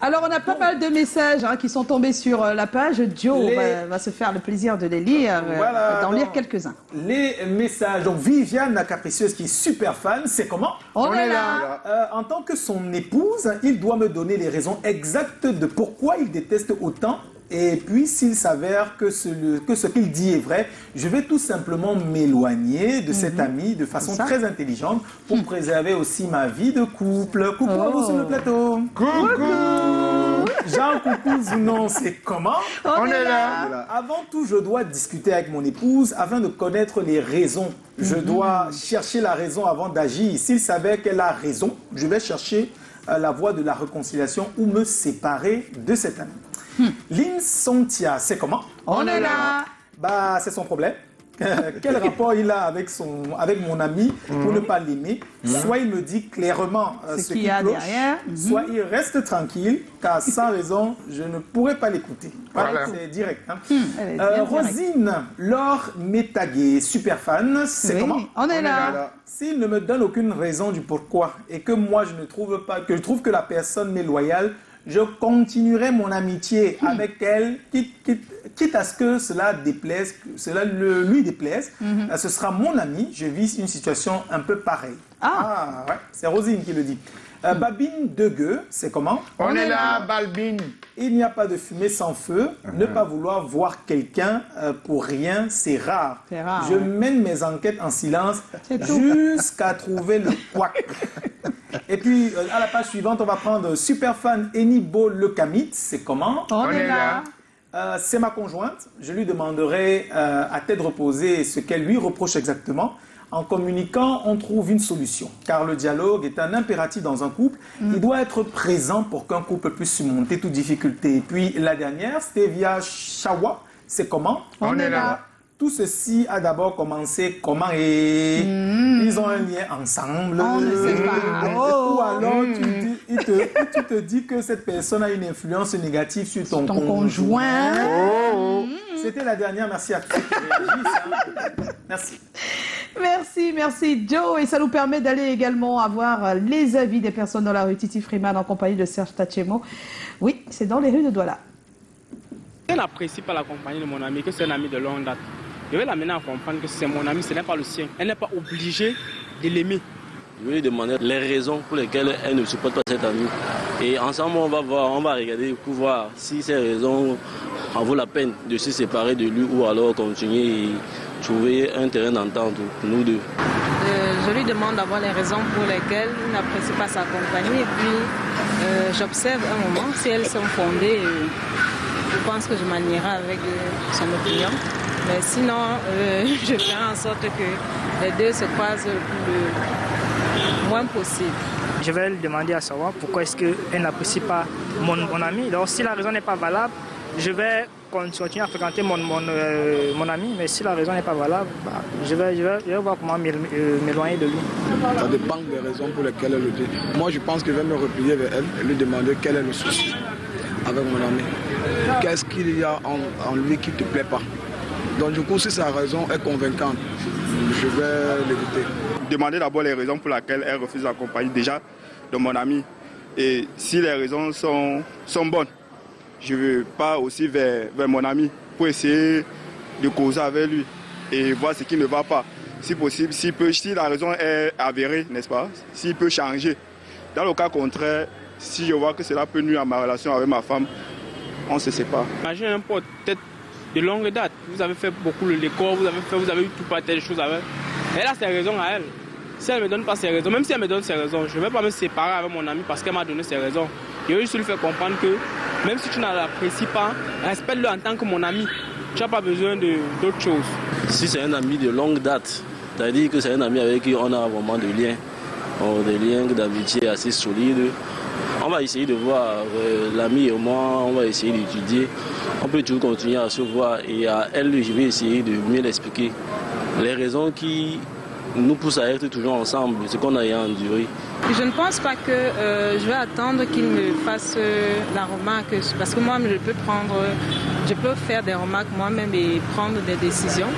Alors, on a pas mal de messages qui sont tombés sur la page. Joe va se faire le plaisir de les lire, d'en lire quelques-uns. Les messages. Donc, Viviane, la capricieuse, qui est super fan, c'est comment? On est là. En tant que son épouse, il doit me donner les raisons exactes de pourquoi il déteste autant. Et puis, s'il s'avère que ce qu'il dit est vrai, je vais tout simplement m'éloigner de cet ami de façon très intelligente pour préserver aussi ma vie de couple. Coucou à vous sur le plateau. Coucou. Jean, coucou, Zounon, c'est comment? On est là. Avant tout, je dois discuter avec mon épouse afin de connaître les raisons. Je dois chercher la raison avant d'agir. S'il s'avère qu'elle a raison, je vais chercher la voie de la réconciliation ou me séparer de cet ami. Lynn Sontia, c'est comment? On est là. Bah, c'est son problème. Quel rapport il a avec mon ami pour ne pas l'aimer? Soit il me dit clairement ce qu'il cloche, soit il reste tranquille, car sans raison, je ne pourrais pas l'écouter. Voilà. C'est direct. Rosine Laure Métagué, super fan, c'est comment? On est là. S'il ne me donne aucune raison du pourquoi et que moi je trouve que la personne m'est loyale, je continuerai mon amitié avec elle, quitte à ce que cela lui déplaise. Ce sera mon ami, je vis une situation un peu pareille. Ouais, c'est Rosine qui le dit. Babine Degueux, c'est comment? On est là, Balbine. Il n'y a pas de fumée sans feu. Ne pas vouloir voir quelqu'un pour rien, c'est rare. Je mène mes enquêtes en silence jusqu'à trouver le couac. Et puis, à la page suivante, on va prendre Superfan Enibo Lecamit. C'est comment? On est là. C'est ma conjointe. Je lui demanderai à tête reposée ce qu'elle lui reproche exactement. En communiquant, on trouve une solution. Car le dialogue est un impératif dans un couple. Il doit être présent pour qu'un couple puisse surmonter toute difficulté. Et puis, la dernière, Stevia Chawa. C'est comment? On est là. Tout ceci a d'abord commencé comment ils ont un lien ensemble. On ne sait pas. Ou alors tu te dis que cette personne a une influence négative sur ton conjoint. C'était la dernière. Merci à tous qui réagissent. Merci. Merci Joe. Et ça nous permet d'aller également avoir les avis des personnes dans la rue Titi Freeman en compagnie de Serge Tachemo. Oui, c'est dans les rues de Douala. Je n'apprécie pas la compagnie de mon ami, que c'est un ami de longue date. Je vais l'amener à comprendre que c'est mon ami, ce n'est pas le sien. Elle n'est pas obligée de l'aimer. Je vais lui demander les raisons pour lesquelles elle ne supporte pas cet ami. Et ensemble, on va regarder pour voir si ces raisons en vaut la peine de se séparer de lui ou alors continuer et trouver un terrain d'entente pour nous deux. Je lui demande d'avoir les raisons pour lesquelles il n'apprécie pas sa compagnie. Et puis, j'observe un moment si elles sont fondées. Je pense que je m'alignerai avec son opinion. Mais sinon, je ferai en sorte que les deux se croisent le moins possible. Je vais lui demander à savoir pourquoi est-ce qu'elle n'apprécie pas mon ami. Donc si la raison n'est pas valable, je vais continuer à fréquenter mon ami. Mais si la raison n'est pas valable, je vais voir comment m'éloigner de lui. Ça dépend des raisons pour lesquelles elle le dit. Moi, je pense que je vais me replier vers elle et lui demander quel est le souci avec mon ami. Qu'est-ce qu'il y a en lui qui ne te plaît pas? Donc du coup, si sa raison est convaincante, je vais l'écouter. Demander d'abord les raisons pour lesquelles elle refuse la compagnie déjà de mon ami. Et si les raisons sont bonnes, je pars aussi vers mon ami pour essayer de causer avec lui et voir ce qui ne va pas. Si possible, si la raison est avérée, n'est-ce pas? S'il peut changer. Dans le cas contraire, si je vois que cela peut nuire à ma relation avec ma femme, on se sépare. Imagine un pote, peut-être de longue date. Vous avez fait beaucoup le décor, vous avez eu tout pas telle chose avec. Elle a ses raisons à elle. Si elle ne me donne pas ses raisons, même si elle me donne ses raisons, je ne vais pas me séparer avec mon ami parce qu'elle m'a donné ses raisons. Je vais juste lui faire comprendre que même si tu ne l'apprécies pas, respecte-le en tant que mon ami. Tu n'as pas besoin d'autre chose. Si c'est un ami de longue date, c'est-à-dire que c'est un ami avec qui on a vraiment des liens d'amitié assez solides. On va essayer de voir, l'ami et moi, on va essayer d'étudier. On peut toujours continuer à se voir et à elle, je vais essayer de mieux l'expliquer. Les raisons qui nous poussent à être toujours ensemble, ce qu'on a enduré. Je ne pense pas que je vais attendre qu'il me fasse la remarque, parce que moi-même je peux faire des remarques moi-même et prendre des décisions.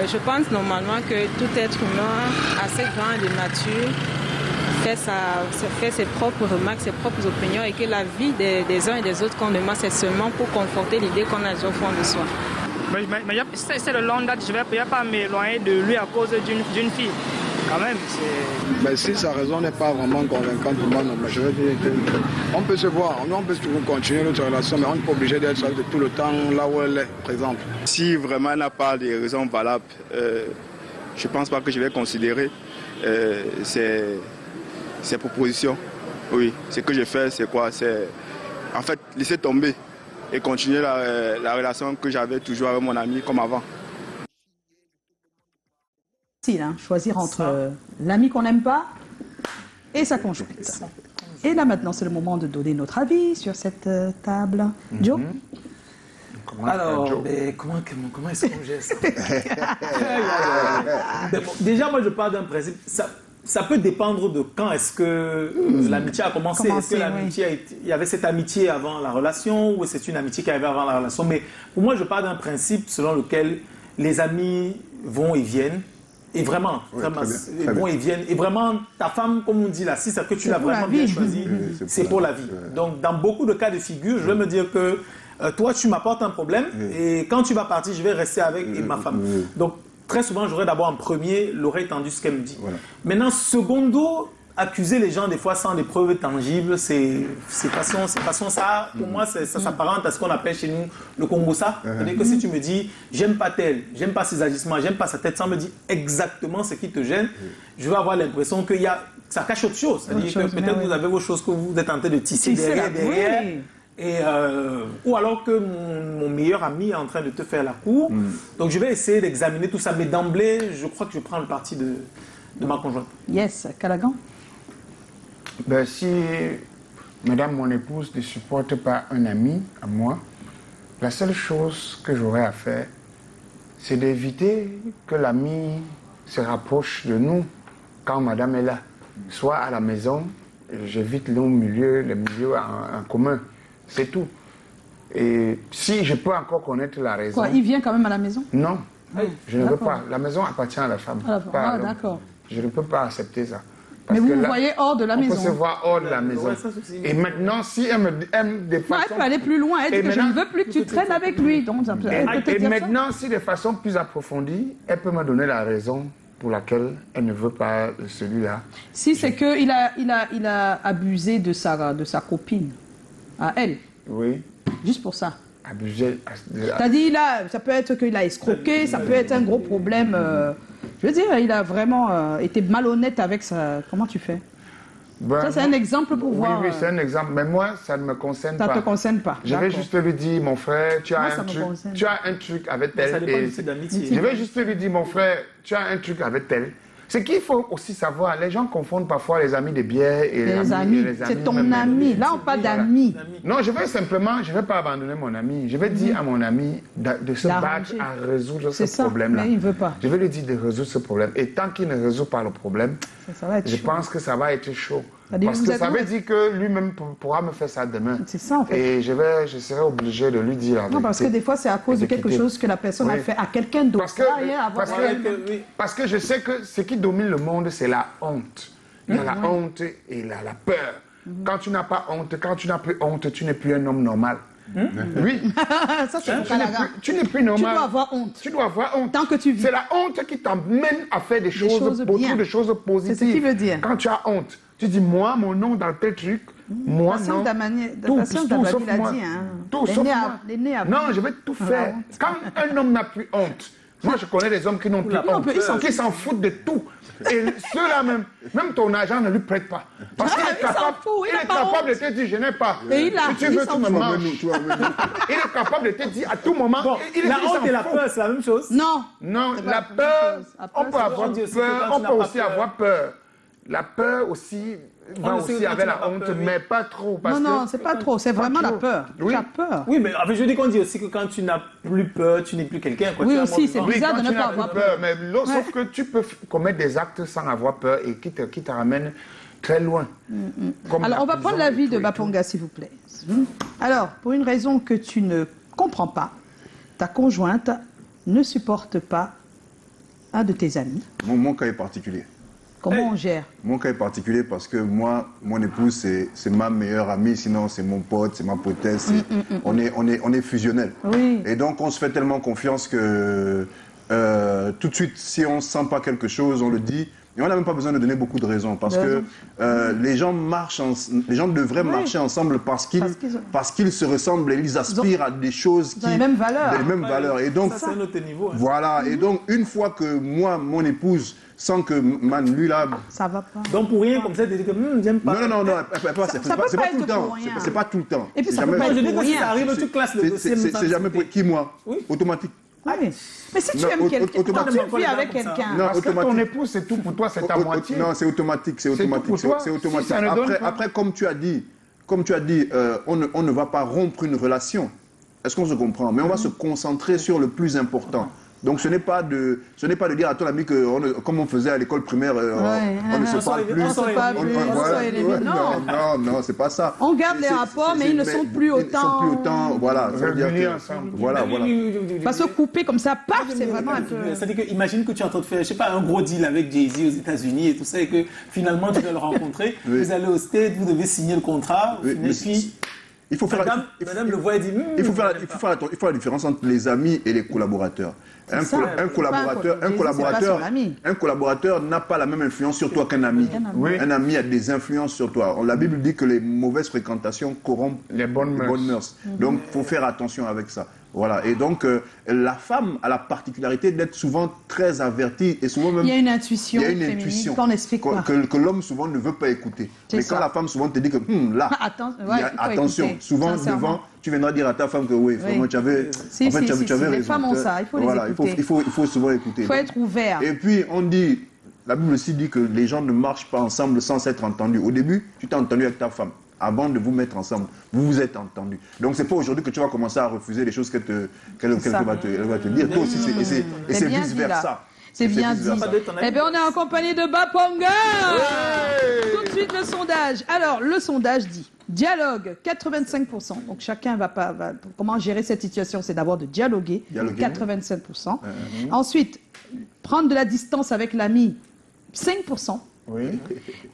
Je pense normalement que tout être humain assez grand de nature fait ses propres remarques, ses propres opinions et que la vie des uns et des autres qu'on demande, c'est seulement pour conforter l'idée qu'on a déjà au fond de soi. Mais c'est de longue date, je ne vais pas m'éloigner de lui à cause d'une fille. Quand même, mais si sa raison n'est pas vraiment convaincante pour moi, non, mais je veux dire qu'on peut se voir, on peut toujours continuer notre relation, mais on n'est pas obligé d'être tout le temps là où elle est présente. Si vraiment elle n'a pas de raisons valables, je ne pense pas que je vais considérer ces propositions. Oui, ce que je fais, c'est quoi? C'est en fait laisser tomber et continuer la relation que j'avais toujours avec mon ami comme avant. Choisir entre l'ami qu'on n'aime pas et sa conjointe. Et là maintenant, c'est le moment de donner notre avis sur cette table. Joe? Alors, comment est-ce qu'on gère ça? Déjà, moi, je pars d'un principe. Ça peut dépendre de quand est-ce que l'amitié a commencé. Est-ce que l'amitié, il y avait cette amitié avant la relation ou c'est une amitié qui arrivait avant la relation? Mais pour moi, je pars d'un principe selon lequel les amis vont et viennent. Et vraiment, ils vont et viennent. Et vraiment, ta femme, comme on dit là, si c'est que tu l'as vraiment bien choisi, c'est pour la vie. Donc, dans beaucoup de cas de figure, je vais me dire que toi, tu m'apportes un problème et quand tu vas partir, je vais rester avec ma femme. Donc, très souvent, j'aurais d'abord en premier l'oreille tendue ce qu'elle me dit. Voilà. Maintenant, secondo, accuser les gens des fois sans des preuves tangibles, c'est façon ça, pour moi, ça s'apparente à ce qu'on appelle chez nous le Congo-ça. C'est-à-dire que si tu me dis, j'aime pas tel, j'aime pas ses agissements, j'aime pas sa tête, sans me dire exactement ce qui te gêne, je vais avoir l'impression que ça cache autre chose. C'est-à-dire que peut-être vous avez vos choses que vous êtes en train de tisser derrière. Et, ou alors que mon meilleur ami est en train de te faire la cour. Donc je vais essayer d'examiner tout ça. Mais d'emblée, je crois que je prends le parti de ma conjointe. Yes, Callaghan. Ben, si madame, mon épouse, ne supporte pas un ami à moi, la seule chose que j'aurais à faire, c'est d'éviter que l'ami se rapproche de nous quand madame est là. Soit à la maison, j'évite les milieux en commun. C'est tout. Et si je peux encore connaître la raison... Quoi, il vient quand même à la maison? Non, je ne veux pas. La maison appartient à la femme. Ah, d'accord. Je ne peux pas accepter ça. Parce mais vous vous voyez hors de la maison. On peut se voir hors de la maison. Et maintenant, si elle me aime de façon... elle peut aller plus loin. Elle dit que je ne veux plus que tu traînes avec lui. Donc, et maintenant, si de façon plus approfondie, elle peut me donner la raison pour laquelle elle ne veut pas celui-là. Si c'est qu'il a abusé de sa copine, à elle. Oui. Juste pour ça. Abusé. T'as dit, ça peut être qu'il a escroqué, ça peut être un gros problème. Je veux dire, il a vraiment été malhonnête avec sa... Comment tu fais? Ça, c'est un exemple pour voir. Oui, c'est un exemple. Mais moi, ça ne me concerne pas. Ça ne te concerne pas. Je vais juste lui dire, mon frère, tu as un truc avec elle. Ça dépend aussi d'amitié. Je vais juste lui dire, mon frère, tu as un truc avec elle. Ce qu'il faut aussi savoir, les gens confondent parfois les amis de bière et les amis. C'est ton ami. Là, on parle d'amis. Non, je vais pas abandonner mon ami. Je vais dire à mon ami de se battre à résoudre ce problème-là. Mais il ne veut pas. Je vais lui dire de résoudre ce problème. Et tant qu'il ne résout pas le problème, je pense que ça va être chaud. Parce que ça veut dire que lui-même pourra me faire ça demain. C'est ça, en fait. Et je serai obligé de lui dire la vérité. Non, parce que des fois, c'est à cause de quelque chose que la personne a fait à quelqu'un d'autre. Parce que je sais que ce qui domine le monde, c'est la honte. Il y a la honte et la peur. Quand tu n'as pas honte, quand tu n'as plus honte, tu n'es plus un homme normal. Oui. Ça, tu n'es plus normal. Tu dois avoir honte. Tu dois avoir honte. Tant que tu vis. C'est la honte qui t'emmène à faire des choses autour de choses positives. C'est ce qu'il veut dire. Quand tu as honte, tu dis, moi, mon nom dans tel truc, moi, non. Tout sauf moi. Tout sauf moi. Non, je vais tout faire. Quand un homme n'a plus honte, moi, je connais des hommes qui n'ont plus honte, qui s'en foutent de tout. Et ceux-là même ton agent ne lui prête pas. Parce qu'il est capable de te dire, je n'ai pas. Et si tu veux, tu me manges. Il est capable de te dire à tout moment. La honte et la peur, c'est la même chose? Non. Non, la peur, on peut avoir peur, on peut aussi avoir peur. La peur aussi va aussi avec la honte, mais pas trop. Non, c'est pas trop, c'est vraiment la peur. Tu as peur. Oui, mais je dis qu'on dit aussi que quand tu n'as plus peur, tu n'es plus quelqu'un. Oui, aussi, c'est bizarre de ne pas avoir peur. Mais sauf que tu peux commettre des actes sans avoir peur et qui te ramènent très loin. Alors, on va prendre l'avis de Baponga, s'il vous plaît. Alors, pour une raison que tu ne comprends pas, ta conjointe ne supporte pas un de tes amis. Mon cas est particulier. Comment on gère? Mon cas est particulier parce que moi, mon épouse, c'est ma meilleure amie, sinon c'est mon pote, c'est ma potesse. On est fusionnels. Oui. Et donc, on se fait tellement confiance que tout de suite, si on ne sent pas quelque chose, on le dit. Et on n'a même pas besoin de donner beaucoup de raisons parce que les gens devraient marcher ensemble parce qu'ils se ressemblent et ils aspirent à des choses qui... les mêmes valeurs. Les mêmes valeurs. Et donc, ça, c'est notre niveau. Hein. Voilà. Et donc, une fois que moi, mon épouse, sent que, man, lui là... Ça va pas. Donc, pour rien, comme ça, tu dis que, j'aime pas. Non, c'est pas tout le temps. C'est pas tout le temps. Et puis, ça peut pas être pour rien. Ça arrive, tu classes le dossier. C'est jamais pour... Qui, moi? Oui. Automatique. Oui. Mais si tu aimes quelqu'un, quand tu vis avec quelqu'un... Parce que ton épouse, c'est tout pour toi, c'est ta moitié. Non, c'est automatique, c'est automatique. C'est automatique. Après, comme tu as dit, on ne va pas rompre une relation. Est-ce qu'on se comprend? Mais on va se concentrer sur le plus important. Donc ce n'est pas de dire à ton ami que comme on faisait à l'école primaire, on ne se parle plus. Non, c'est pas ça. On garde les rapports, mais ils ne sont plus autant. Ils sont plus autant, voilà. Ça veut dire que, voilà. Pas se couper comme ça, paf, c'est vraiment un peu. C'est-à-dire que imagine que tu es en train de faire, je sais pas, un gros deal avec Jay-Z aux États-Unis et tout ça, et que finalement tu dois le rencontrer, vous allez au States, vous devez signer le contrat, et puis. Il faut faire Madame le voit et dit. Il faut faire la différence entre les amis et les collaborateurs. Un collaborateur n'a pas la même influence sur toi qu'un ami. Un ami a des influences sur toi. La Bible dit que les mauvaises fréquentations corrompent les bonnes mœurs. Donc, il faut faire attention avec ça. Voilà. Et donc, la femme a la particularité d'être souvent très avertie et souvent même... Il y a une intuition féminine qu'on explique pas. Que l'homme souvent ne veut pas écouter. Mais quand la femme souvent te dit que là, attention, souvent devant, tu viendras dire à ta femme que oui, vraiment, tu avais raison. Les femmes ont ça, il faut les écouter. Il faut souvent écouter. Il faut être ouvert. Et puis, on dit, la Bible aussi dit que les gens ne marchent pas ensemble sans s'être entendus. Au début, tu t'es entendu avec ta femme. Avant de vous mettre ensemble, vous vous êtes entendus. Donc, c'est pas aujourd'hui que tu vas commencer à refuser les choses qu'elle va te dire. Toi aussi, c'est vice-versa. C'est bien dit. Eh bien, on est en compagnie de Baponga. Tout de suite, le sondage. Alors, le sondage dit dialogue, 85%. Donc, chacun va pas... Comment gérer cette situation? C'est d'abord de dialoguer. 85%. Ensuite, prendre de la distance avec l'ami, 5%. Oui.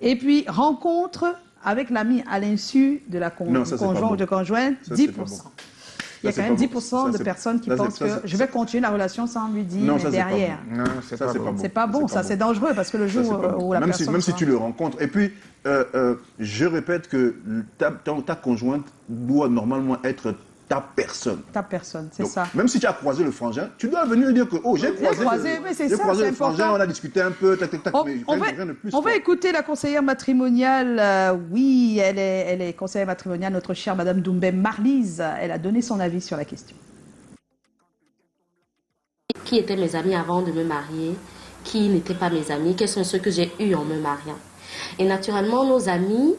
Et puis, rencontre avec l'ami à l'insu de la conjointe ou de conjointe, 10%. Il y a quand même 10% de personnes qui pensent que je vais continuer la relation sans lui dire derrière. Non, c'est pas bon. Ça, c'est dangereux parce que le jour où la personne... Même si tu le rencontres. Et puis, je répète que ta conjointe doit normalement être ta personne. Ta personne, c'est ça. Même si tu as croisé le frangin, tu dois venir dire que j'ai croisé le frangin, on a discuté un peu, On va écouter la conseillère matrimoniale. Oui, elle est conseillère matrimoniale, notre chère Madame Doumbé Marlise. Elle a donné son avis sur la question. Qui étaient mes amis avant de me marier? Qui n'étaient pas mes amis? Quels sont ceux que j'ai eus en me mariant? Et naturellement, nos amis,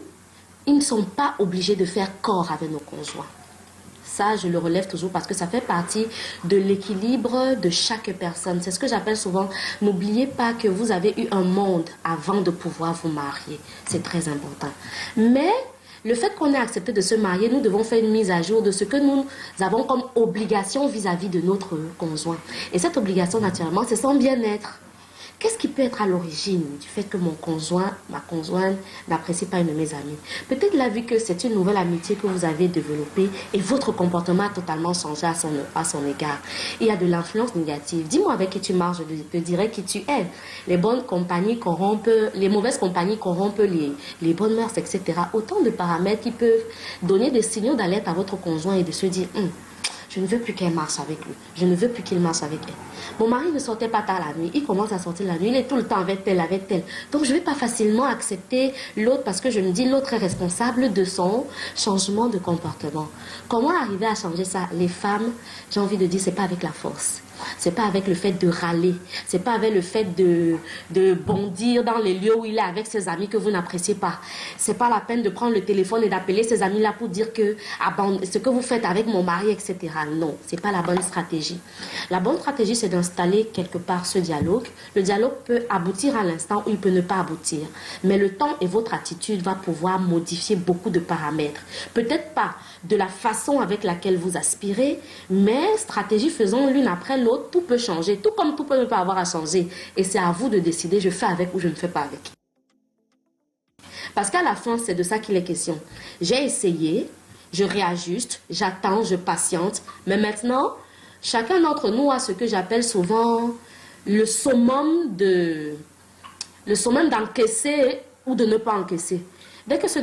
ils ne sont pas obligés de faire corps avec nos conjoints. Ça, je le relève toujours parce que ça fait partie de l'équilibre de chaque personne. C'est ce que j'appelle souvent, n'oubliez pas que vous avez eu un monde avant de pouvoir vous marier. C'est très important. Mais le fait qu'on ait accepté de se marier, nous devons faire une mise à jour de ce que nous avons comme obligation vis-à-vis de notre conjoint. Et cette obligation, naturellement, c'est son bien-être. Qu'est-ce qui peut être à l'origine du fait que mon conjoint, ma conjointe n'apprécie pas une de mes amies? Peut-être la vu que c'est une nouvelle amitié que vous avez développée et votre comportement a totalement changé à son égard. Il y a de l'influence négative. Dis-moi avec qui tu marches, je te dirai qui tu es. Les bonnes compagnies corrompent, les mauvaises compagnies corrompent les bonnes mœurs, etc. Autant de paramètres qui peuvent donner des signaux d'alerte à votre conjoint et de se dire je ne veux plus qu'elle marche avec lui. Je ne veux plus qu'il marche avec elle. Mon mari ne sortait pas tard la nuit. Il commence à sortir la nuit. Il est tout le temps avec tel. Donc, je ne vais pas facilement accepter l'autre parce que je me dis l'autre est responsable de son changement de comportement. Comment arriver à changer ça? Les femmes, j'ai envie de dire, c'est pas avec la force. C'est pas avec le fait de râler. C'est pas avec le fait de bondir dans les lieux où il est avec ses amis que vous n'appréciez pas. C'est pas la peine de prendre le téléphone et d'appeler ses amis là pour dire que ce que vous faites avec mon mari, etc. Non, c'est pas la bonne stratégie. La bonne stratégie, c'est d'installer quelque part ce dialogue. Le dialogue peut aboutir à l'instant ou il peut ne pas aboutir. Mais le temps et votre attitude va pouvoir modifier beaucoup de paramètres. Peut-être pas de la façon avec laquelle vous aspirez, mais stratégie faisant l'une après l'autre, tout peut changer, tout comme tout peut ne pas avoir à changer. Et c'est à vous de décider, je fais avec ou je ne fais pas avec. Parce qu'à la fin, c'est de ça qu'il est question. J'ai essayé, je réajuste, j'attends, je patiente. Mais maintenant, chacun d'entre nous a ce que j'appelle souvent le summum d'encaisser ou de ne pas encaisser. Dès que ce